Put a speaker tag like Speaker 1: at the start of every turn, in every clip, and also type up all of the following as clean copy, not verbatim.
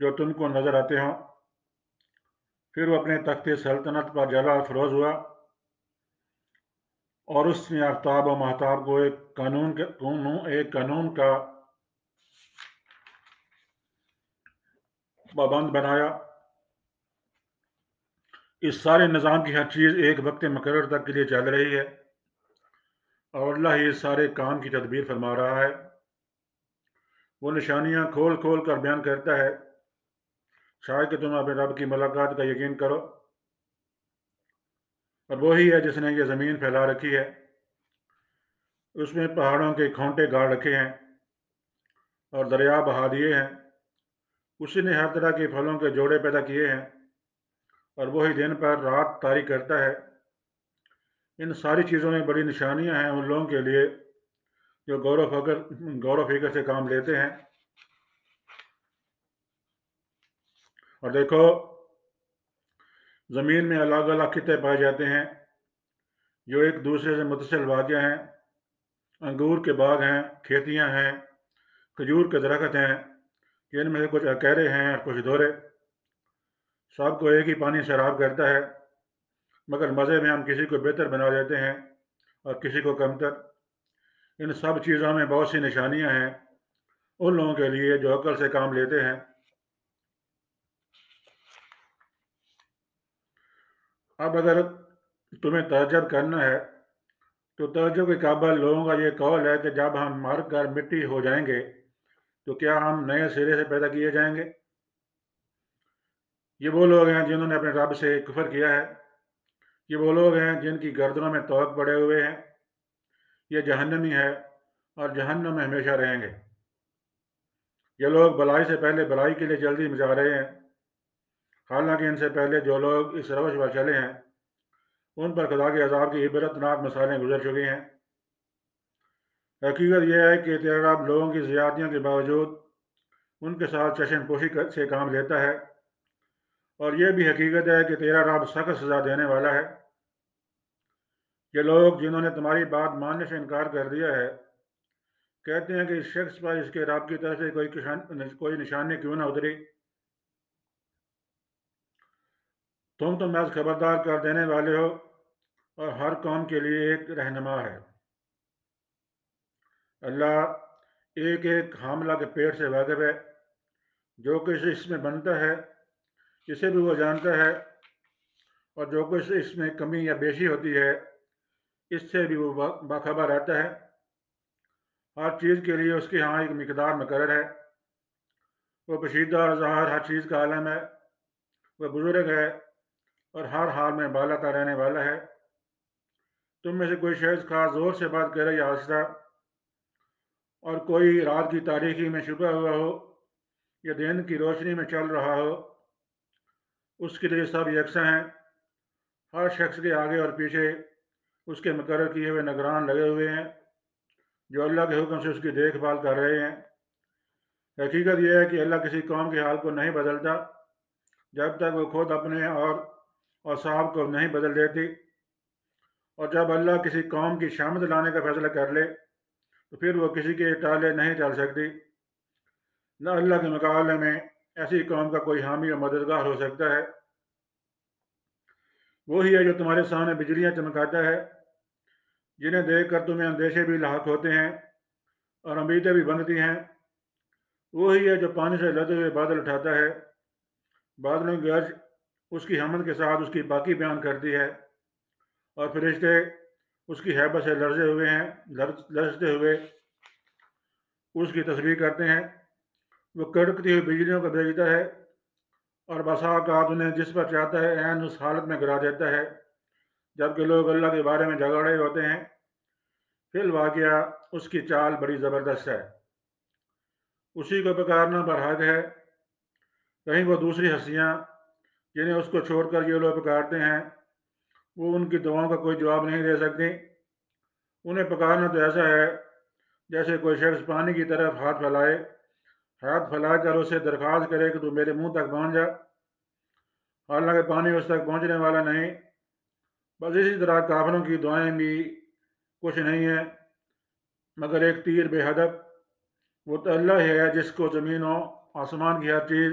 Speaker 1: جو تم کو نظر آتے ہوں۔ پھر وہ اپنے تخت سلطنت پر جلا افروز ہوا، اور اس نے آفتاب و مہتاب کو ایک قانون کا پابند بنایا۔ اس سارے نظام کی ہر چیز ایک وقت مقرر تک کے لیے چل رہی ہے، اور اللہ ہی اس سارے کام کی تدبیر فرما رہا ہے۔ وہ نشانیاں کھول کھول کر بیان کرتا ہے، شاید کہ تم اپنے رب کی ملاقات کا یقین کرو۔ اور وہی ہے جس نے یہ زمین پھیلا رکھی ہے، اس میں پہاڑوں کے کھونٹے گاڑ رکھے ہیں اور دریا بہا دیے ہیں۔ اسی نے ہر طرح کے پھلوں کے جوڑے پیدا کیے ہیں، اور وہی دن پر رات طاری کرتا ہے۔ ان ساری چیزوں میں بڑی نشانیاں ہیں ان لوگوں کے لیے جو غور و فکر سے کام لیتے ہیں۔ اور دیکھو، زمین میں الگ الگ خطے پائے جاتے ہیں جو ایک دوسرے سے متصل واقع ہیں۔ انگور کے باغ ہیں، کھیتیاں ہیں، کھجور کے درخت ہیں، جن میں سے کچھ اکیرے ہیں اور کچھ دورے۔ سب کو ایک ہی پانی سیراب کرتا ہے، مگر مزے میں ہم کسی کو بہتر بنا دیتے ہیں اور کسی کو کمتر۔ ان سب چیزوں میں بہت سی نشانیاں ہیں ان لوگوں کے لیے جو عقل سے کام لیتے ہیں۔ اب اگر تمہیں تعجب کرنا ہے تو تعجب کے قابل لوگوں کا یہ قول ہے کہ جب ہم مر کر مٹی ہو جائیں گے تو کیا ہم نئے سرے سے پیدا کیے جائیں گے؟ یہ وہ لوگ ہیں جنہوں نے اپنے رب سے کفر کیا ہے۔ یہ وہ لوگ ہیں جن کی گردنوں میں توق پڑے ہوئے ہیں۔ یہ جہنمی ہے اور جہنم میں ہمیشہ رہیں گے۔ یہ لوگ بلائی سے پہلے بلائی کے لیے جلدی مچا رہے ہیں، حالانکہ ان سے پہلے جو لوگ اس روش پر چلے ہیں ان پر خدا کے عذاب کی عبرتناک مثالیں گزر چکی ہیں۔ حقیقت یہ ہے کہ تیرا رب لوگوں کی زیادتیوں کے باوجود ان کے ساتھ چشم پوشی سے کام لیتا ہے، اور یہ بھی حقیقت ہے کہ تیرا رب سخت سزا دینے والا ہے۔ یہ لوگ جنہوں نے تمہاری بات ماننے سے انکار کر دیا ہے کہتے ہیں کہ اس شخص پر اس کے رب کی طرف سے کوئی نشانی کیوں نہ اتری۔ تم تو محض خبردار کر دینے والے ہو، اور ہر قوم کے لیے ایک رہنما ہے۔ اللہ ایک ایک حاملہ کے پیٹ سے واقف ہے، جو کچھ اس میں بنتا ہے اسے بھی وہ جانتا ہے، اور جو کچھ اس میں کمی یا بیشی ہوتی ہے اس سے بھی وہ باخبر رہتا ہے۔ ہر چیز کے لیے اس کے ہاں ایک مقدار مقرر ہے۔ وہ پوشیدہ اور ظاہر ہر چیز کا عالم ہے۔ وہ بزرگ ہے اور ہر حال میں بالا رہنے والا ہے۔ تم میں سے کوئی شخص خاص زور سے بات کرے یا آہستہ، اور کوئی رات کی تاریکی میں چھپا ہوا ہو یا دن کی روشنی میں چل رہا ہو، اس کے لیے سب یکساں ہیں۔ ہر شخص کے آگے اور پیچھے اس کے مقرر کیے ہوئے نگران لگے ہوئے ہیں جو اللہ کے حکم سے اس کی دیکھ بھال کر رہے ہیں۔ حقیقت یہ ہے کہ اللہ کسی قوم کے حال کو نہیں بدلتا جب تک وہ خود اپنے اور اوصاف کو نہیں بدل دیتی، اور جب اللہ کسی قوم کی شامت لانے کا فیصلہ کر لے تو پھر وہ کسی کے ٹالے نہیں چل سکتی۔ نہ اللہ کے مقابلے میں ایسی قوم کا کوئی حامی اور مددگار ہو سکتا ہے۔ وہی ہے جو تمہارے سامنے بجلیاں چمکاتا ہے، جنہیں دیکھ کر تمہیں اندیشے بھی لاحق ہوتے ہیں اور امیدیں بھی بنتی ہیں۔ وہی ہے جو پانی سے لدے ہوئے بادل اٹھاتا ہے، بادلوں کی گرج اس کی حمد کے ساتھ اس کی پاکی بیان کرتی ہے، اور فرشتے اس کی ہیبت سے لرزتے ہوئے اس کی تسبیح کرتے ہیں۔ وہ کڑکتی ہوئی بجلیوں کو بھیجتا ہے، اور بسا اوقات انہیں جس پر چاہتا ہے عین اس حالت میں گرا دیتا ہے جبکہ لوگ اللہ کے بارے میں جھگڑے ہوتے ہیں۔ فی الواقعہ اس کی چال بڑی زبردست ہے، اسی کو پکارنا برحق ہے۔ کہیں وہ دوسری ہستیاں جنہیں اس کو چھوڑ کر یہ لوگ پکارتے ہیں وہ ان کی دعاؤں کا کوئی جواب نہیں دے سکتی۔ انہیں پکارنا تو ایسا ہے جیسے کوئی شخص پانی کی طرف ہاتھ پھیلا کر اسے درخواست کرے کہ تو میرے منہ تک پہنچ جا، حالانکہ پانی اس تک پہنچنے والا نہیں۔ بس اسی طرح کافروں کی دعائیں بھی کچھ نہیں ہیں مگر ایک تیر بے ہدف۔ وہ تو اللہ ہی ہے جس کو زمین و آسمان کی ہر چیز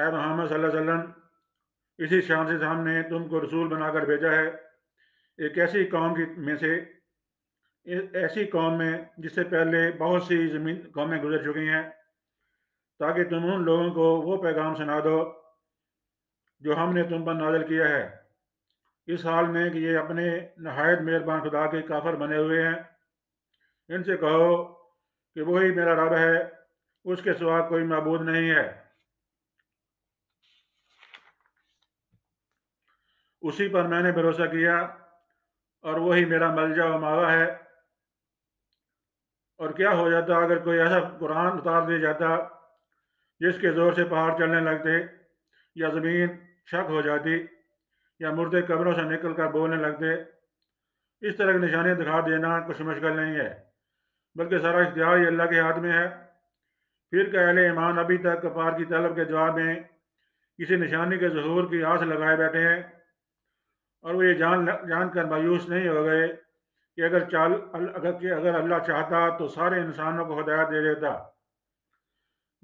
Speaker 1: اے محمد صلی اللہ علیہ وسلم، اسی شان سے ہم نے تم کو رسول بنا کر بھیجا ہے ایک ایسی قوم میں سے، ایسی قوم میں جس سے پہلے بہت سی قومیں گزر چکی ہیں، تاکہ تم ان لوگوں کو وہ پیغام سنا دو جو ہم نے تم پر نازل کیا ہے، اس حال میں کہ یہ اپنے نہایت مہربان خدا کے کافر بنے ہوئے ہیں۔ ان سے کہو کہ وہی میرا رب ہے، اس کے سوا کوئی معبود نہیں ہے، اسی پر میں نے بھروسہ کیا اور وہی میرا ملجا و ماوا ہے۔ اور کیا ہو جاتا اگر کوئی ایسا قرآن اتار دیا جاتا جس کے زور سے پہاڑ چلنے لگتے، یا زمین شک ہو جاتی، یا مردے قبروں سے نکل کر بولنے لگتے۔ اس طرح کی نشانیاں دکھا دینا کچھ مشکل نہیں ہے، بلکہ سارا اختیار ہی اللہ کے ہاتھ میں ہے۔ پھر کہ اہل ایمان ابھی تک کفار کی طلب کے جواب میں کسی نشانی کے ظہور کی آس لگائے بیٹھے ہیں، اور وہ یہ جان کر مایوس نہیں ہو گئے کہ اگر اللہ چاہتا تو سارے انسانوں کو ہدایت دے دیتا۔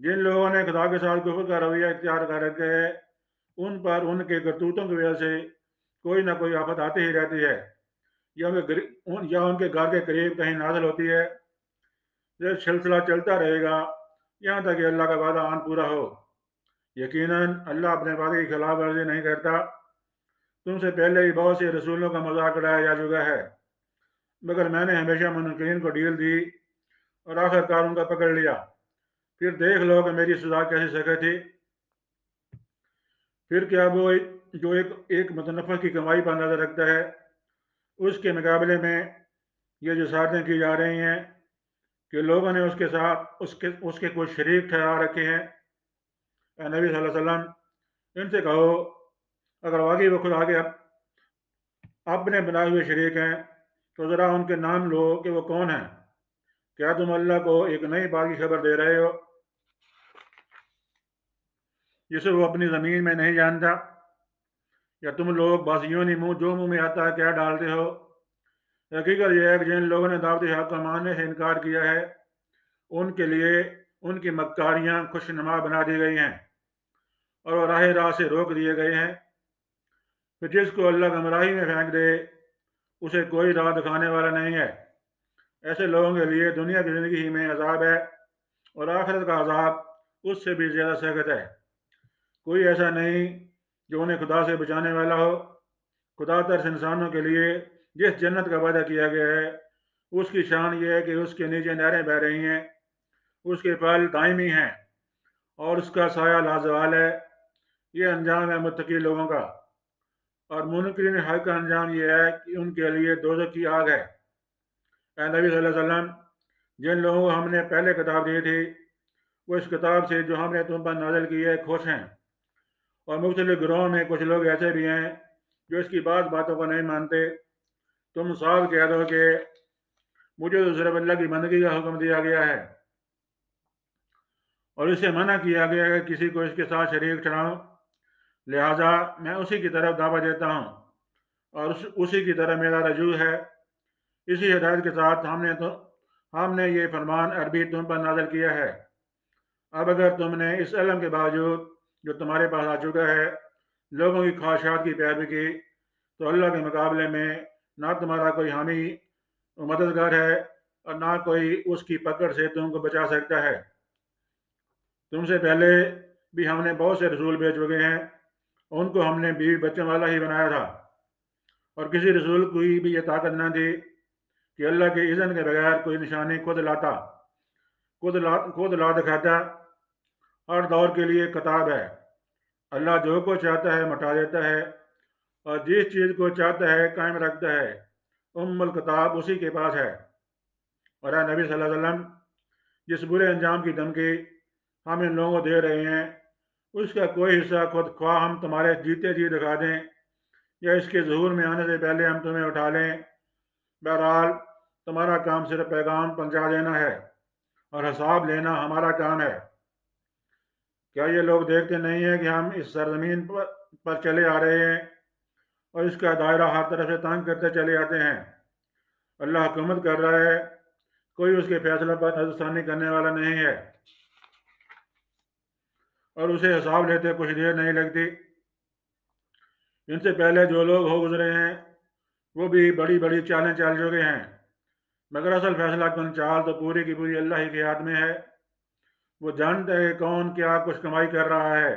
Speaker 1: جن لوگوں نے خدا کے ساتھ کفر کا رویہ اختیار کر رکھے ہے، ان پر ان کے کرتوتوں کی وجہ سے کوئی نہ کوئی آفت آتی ہی رہتی ہے، یا ان کے گھر کے قریب کہیں نازل ہوتی ہے۔ یہ سلسلہ چلتا رہے گا یہاں تک کہ اللہ کا وعدہ آن پورا ہو۔ یقیناً اللہ اپنے وعدے کی خلاف ورزی نہیں کرتا۔ تم سے پہلے ہی بہت سے رسولوں کا مذاق اڑایا جا چکا ہے، مگر میں نے ہمیشہ منکرین کو ڈیل دی اور آخر کار ان کا پکڑ لیا۔ پھر دیکھ لو کہ میری سزا کیسی سخت تھی۔ پھر کیا وہ جو ایک متنفع کی کمائی پر نظر رکھتا ہے، اس کے مقابلے میں یہ جسارتیں کی جا رہی ہیں کہ لوگوں نے اس کے ساتھ اس کے کچھ شریک ٹھہرا رکھے ہیں۔ اے نبی صلی اللہ علیہ وسلم، ان سے کہو اگر واقعی وہ خدا کے اپنے بنائے ہوئے شریک ہیں تو ذرا ان کے نام لو کہ وہ کون ہیں۔ کیا تم اللہ کو ایک نئی بات کی خبر دے رہے ہو جسے وہ اپنی زمین میں نہیں جانتا؟ یا تم لوگ بس یوں نہیں جو منہ میں آتا ہے کیا ڈالتے ہو؟ حقیقت یہ ہے کہ جن لوگوں نے دعوت حق کا ماننے سے انکار کیا ہے، ان کے لیے ان کی مکاریاں خوشنما بنا دی گئی ہیں، اور وہ راہ سے روک دیے گئے ہیں۔ پھر جس کو اللہ گمراہی میں پھینک دے، اسے کوئی راہ دکھانے والا نہیں ہے۔ ایسے لوگوں کے لیے دنیا کی زندگی ہی میں عذاب ہے، اور آخرت کا عذاب اس سے بھی زیادہ سخت ہے۔ کوئی ایسا نہیں جو انہیں خدا سے بچانے والا ہو۔ خدا ترس انسانوں کے لیے جس جنت کا وعدہ کیا گیا ہے، اس کی شان یہ ہے کہ اس کے نیچے نہریں بہہ رہی ہیں، اس کے پھل دائمی ہیں، اور اس کا سایہ لازوال ہے۔ یہ انجام ہے متقی لوگوں کا، اور منکرین حق کا انجام یہ ہے کہ ان کے لیے دوزخ کی آگ ہے۔ اے نبی صلی اللہ علیہ وسلم، جن لوگوں کو ہم نے پہلے کتاب دی تھی، وہ اس کتاب سے جو ہم نے تم پر نازل کی ہے خوش ہیں، اور مختلف گروہوں میں کچھ لوگ ایسے بھی ہیں جو اس کی باتوں کو نہیں مانتے۔ تم صاف کہہ دو کہ مجھے تو صرف اللہ کی بندگی کا حکم دیا گیا ہے، اور اسے منع کیا گیا ہے کہ کسی کو اس کے ساتھ شریک ٹھہراؤں، لہٰذا میں اسی کی طرف دعوت دیتا ہوں، اور اسی کی طرف میرا رجوع ہے۔ اسی ہدایت کے ساتھ ہم نے یہ فرمان عربی تم پر نازل کیا ہے۔ اب اگر تم نے اس علم کے باوجود جو تمہارے پاس آ چکا ہے لوگوں کی خواہشات کی پیروی کی، تو اللہ کے مقابلے میں نہ تمہارا کوئی حامی مددگار ہے، اور نہ کوئی اس کی پکڑ سے تم کو بچا سکتا ہے۔ تم سے پہلے بھی ہم نے بہت سے رسول بھیج چکے ہیں، ان کو ہم نے بیوی بچوں والا ہی بنایا تھا، اور کسی رسول کو بھی یہ طاقت نہ تھی کہ اللہ کے اذن کے بغیر کوئی نشانی خود لا دکھاتا۔ ہر دور کے لیے کتاب ہے، اللہ جو کو چاہتا ہے مٹا دیتا ہے، اور جس چیز کو چاہتا ہے قائم رکھتا ہے۔ الکتاب اسی کے پاس ہے۔ اور اے نبی صلی اللہ علیہ وسلم، جس برے انجام کی دھمکی ہم ان لوگوں کو دے رہے ہیں، اس کا کوئی حصہ خود خواہ ہم تمہارے جیتے جی دکھا دیں، یا اس کے ظہور میں آنے سے پہلے ہم تمہیں اٹھا لیں۔ بہرحال تمہارا کام صرف پیغام پہنچا دینا ہے، اور حساب لینا ہمارا کام ہے۔ کیا یہ لوگ دیکھتے نہیں ہیں کہ ہم اس سرزمین پر چلے آ رہے ہیں، اور اس کا دائرہ ہر طرف سے تنگ کرتے چلے آتے ہیں؟ اللہ حکومت کر رہا ہے، کوئی اس کے فیصلوں پر نظر ثانی کرنے والا نہیں ہے۔ اور اسے حساب لیتے کچھ دیر نہیں لگتی۔ ان سے پہلے جو لوگ ہو گزرے ہیں وہ بھی بڑی بڑی چالیں چل چکے ہیں، مگر اصل فیصلہ کن چال تو پوری کی پوری اللہ ہی کے ہاتھ میں ہے۔ وہ جانتا ہے کون کیا کچھ کمائی کر رہا ہے،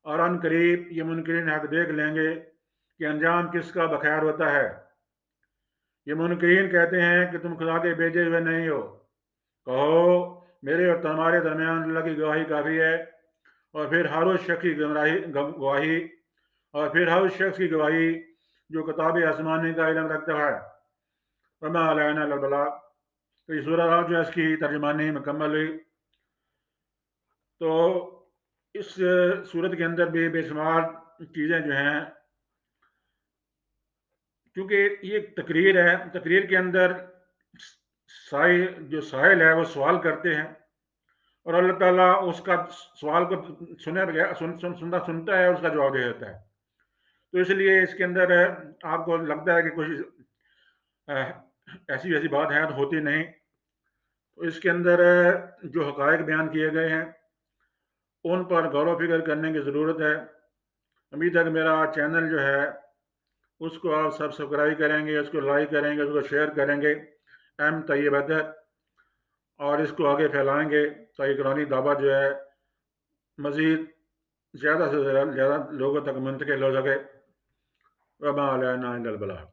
Speaker 1: اور ان قریب یہ منکرین حق دیکھ لیں گے کہ انجام کس کا بخیر ہوتا ہے۔ یہ منکرین کہتے ہیں کہ تم خدا کے بھیجے ہوئے نہیں ہو۔ کہو میرے اور تمہارے درمیان اللہ کی گواہی کافی ہے، اور پھر ہر اس شخص کی گواہی اور پھر ہر اس شخص کی گواہی جو کتاب آسمانی کا علم رکھتا ہے۔ وما علینا الا البلاغ۔ تو یہ سورہ جو ہے اس کی ترجمانی مکمل ہوئی۔ تو اس صورت کے اندر بھی بے شمار چیزیں جو ہیں، کیونکہ یہ تقریر ہے، تقریر کے اندر جو سائل ہے وہ سوال کرتے ہیں، اور اللہ تعالیٰ اس کا سوال کو سنتا ہے، اس کا جواب دے دیتا ہے۔ تو اس لیے اس کے اندر آپ کو لگتا ہے کہ کچھ ایسی ویسی بات ہے تو ہوتی نہیں۔ تو اس کے اندر جو حقائق بیان کیے گئے ہیں ان پر غور و فکر کرنے کی ضرورت ہے۔ امید ہے کہ میرا چینل جو ہے اس کو آپ سبسکرائب کریں گے، اس کو لائک کریں گے، اس کو شیئر کریں گے، اہم طیب ہے، اور اس کو آگے پھیلائیں گے تاکہ قرآنی دعوت جو ہے مزید زیادہ سے زیادہ لوگوں تک منتقل ہو سکے۔ وما علینا الا البلاغ۔